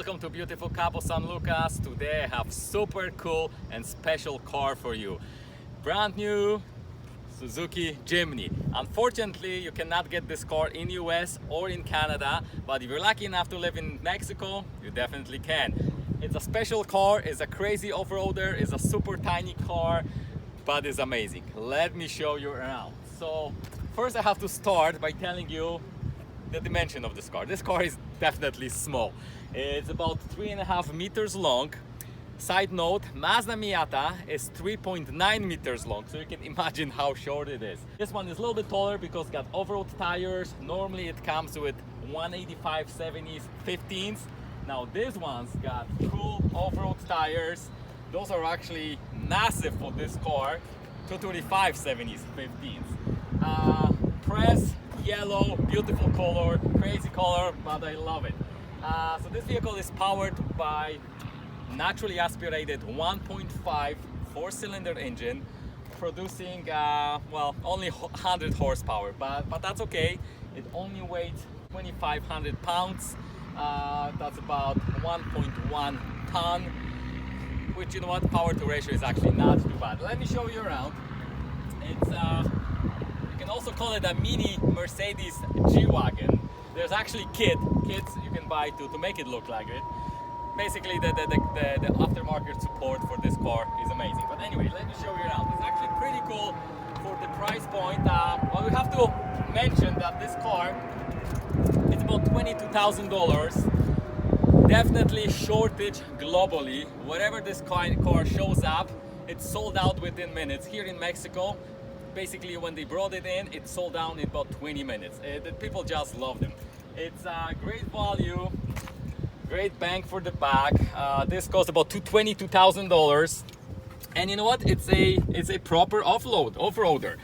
welcome to beautiful Cabo San Lucas. Today I have super cool and special car for you. Brand new Suzuki Jimny. Unfortunately, you cannot get this car in US or in Canada, but if you're lucky enough to live in Mexico, you definitely can. It's a special car, it's a crazy off-roader, it's a super tiny car, but it's amazing. Let me show you around. So first I have to start by telling you the dimension of this car. This car is definitely small. It's about 3.5 meters long. Side note, Mazda Miata is 3.9 meters long, so you can imagine how short it is. This one is a little bit taller because it's got off-road tires. Normally it comes with 185 70s 15s. Now this one's got cool off-road tires. Those are actually massive for this car, 225 70s 15s. Press yellow, beautiful color, crazy color, but I love it. So this vehicle is powered by naturally aspirated 1.5 four-cylinder engine, producing well, only 100 horsepower, but that's okay. It only weighs 2,500 pounds. That's about 1.1 ton, which, you know what, power to ratio is actually not too bad. Let me show you around. It's you can also call it a mini Mercedes G-Wagon. There's actually kits you can buy to make it look like it. Basically, the aftermarket support for this car is amazing. But anyway, let me show you around. It's actually pretty cool for the price point. Well, we have to mention that this car is about $22,000. Definitely shortage globally. Wherever this car shows up, it's sold out within minutes. Here in Mexico, basically when they brought it in, it sold out in about 20 minutes. People just love them. It's a great value, great bang for the buck. This costs about $22,000, and you know what? It's a proper off-roader.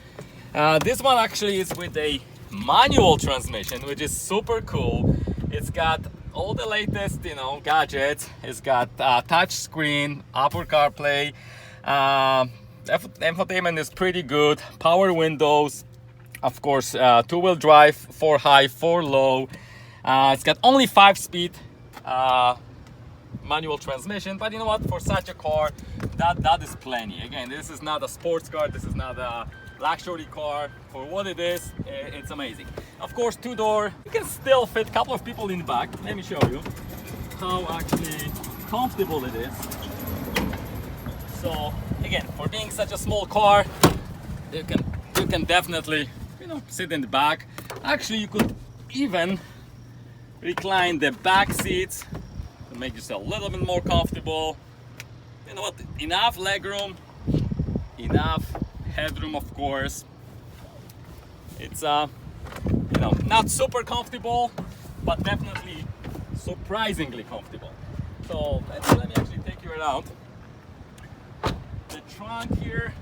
This one actually is with a manual transmission, which is super cool. It's got all the latest, you know, gadgets. It's got touch screen, Apple CarPlay. Infotainment is pretty good. Power windows, of course, two-wheel drive, 4 high, 4 low. It's got only 5-speed manual transmission, but you know what? For such a car, that is plenty. Again, this is not a sports car. This is not a luxury car. For what it is, it's amazing. Of course, 2-door. You can still fit a couple of people in the back. Let me show you how actually comfortable it is. So again, for being such a small car, you can definitely, you know, sit in the back. Actually, you could even recline the back seats to make yourself a little bit more comfortable. You know what? Enough legroom, enough headroom, of course. It's you know, not super comfortable, but definitely surprisingly comfortable. So let me actually take you around. The trunk here,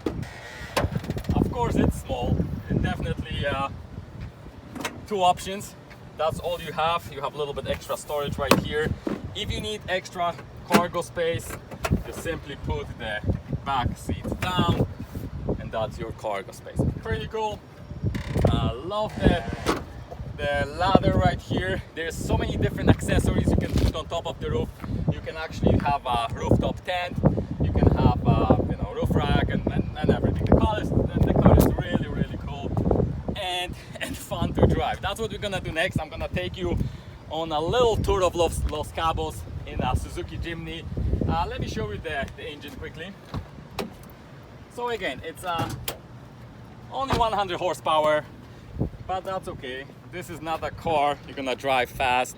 of course, it's small, and definitely 2 options. That's all you have. You have a little bit extra storage right here. If you need extra cargo space, you simply put the back seats down, and that's your cargo space. Pretty cool. Love the ladder right here. There's so many different accessories you can put on top of the roof. You can actually have a rooftop tent. You can have you know, roof rack and everything. The car is really, really cool and fun to drive. That's what we're gonna do next. I'm gonna take you on a little tour of Los Cabos in a Suzuki Jimny. Let me show you the engine quickly. So again, it's only 100 horsepower, but that's okay. This is not a car you're gonna drive fast.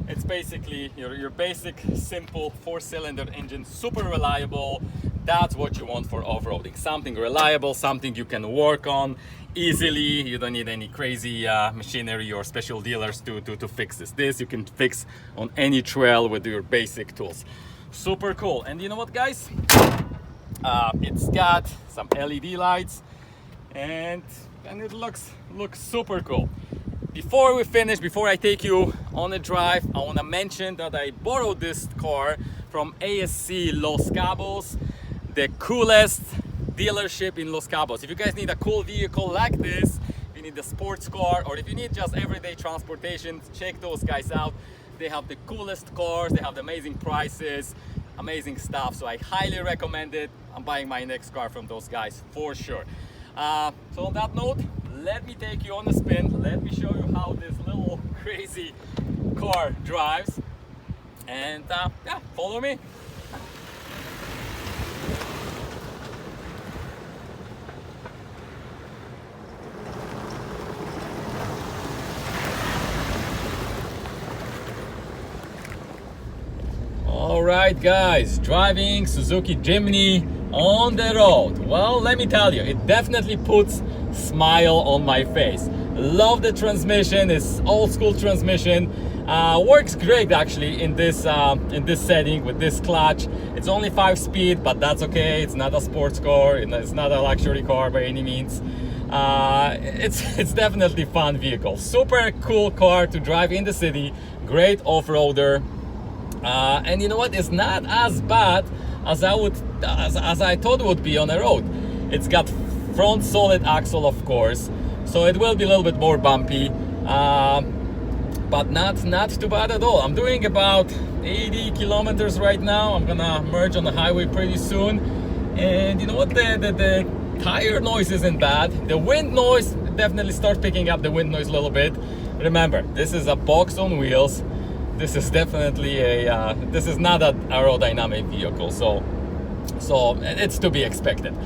It's basically your basic, simple 4-cylinder engine, super reliable. That's what you want for off-roading. Something reliable, something you can work on easily. You don't need any crazy machinery or special dealers to fix this. This you can fix on any trail with your basic tools. Super cool. And you know what, guys? It's got some LED lights, and it looks super cool. Before we finish, before I take you on a drive, I want to mention that I borrowed this car from ASC Los Cabos, the coolest dealership in Los Cabos. If you guys need a cool vehicle like this, you need a sports car, or if you need just everyday transportation, check those guys out. They have the coolest cars, they have the amazing prices, amazing stuff. So I highly recommend it. I'm buying my next car from those guys for sure. So on that note, let me take you on a spin. Let me show you how this little crazy car drives. And yeah, follow me. Alright guys, driving Suzuki Jimny on the road. Well, let me tell you, it definitely puts a smile on my face. Love the transmission, it's old school transmission. Works great actually in this setting with this clutch. It's only 5-speed, but that's okay. It's not a sports car, it's not a luxury car by any means. It's definitely fun vehicle. Super cool car to drive in the city. Great off-roader. And you know what? It's not as bad as I thought it would be on the road. It's got front solid axle, of course, so it will be a little bit more bumpy, but not too bad at all. I'm doing about 80 kilometers right now. I'm gonna merge on the highway pretty soon, and you know what? The tire noise isn't bad. The wind noise definitely starts picking up the wind noise a little bit. Remember, this is a box on wheels. This is definitely this is not an aerodynamic vehicle, so it's to be expected.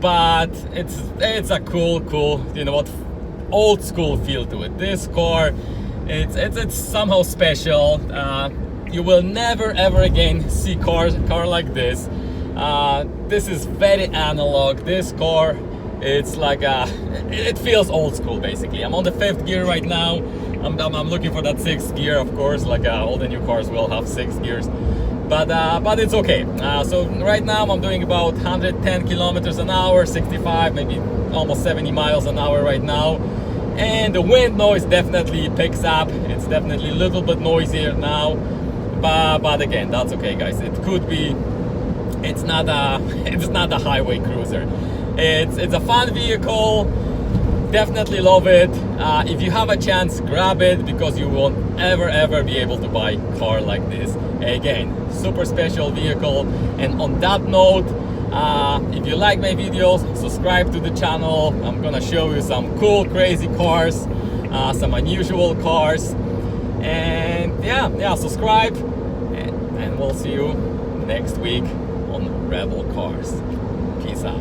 But it's a cool, you know what, old school feel to it. This car, it's somehow special. You will never ever again see car like this. This is very analog. This car, it's like it feels old school basically. I'm on the 5th gear right now. I'm looking for that 6th gear, of course, like all the new cars will have 6 gears, but it's okay. So right now I'm doing about 110 kilometers an hour, 65, maybe almost 70 miles an hour right now, and the wind noise definitely picks up. It's definitely a little bit noisier now, but again, that's okay, guys. It could be. It's not a highway cruiser. It's a fun vehicle. Definitely love it. If you have a chance, grab it, because you won't ever be able to buy a car like this again. Super special vehicle. And on that note, if you like my videos, subscribe to the channel. I'm gonna show you some cool, crazy cars, some unusual cars, and yeah, subscribe, and we'll see you next week on Rebel Cars. Peace out.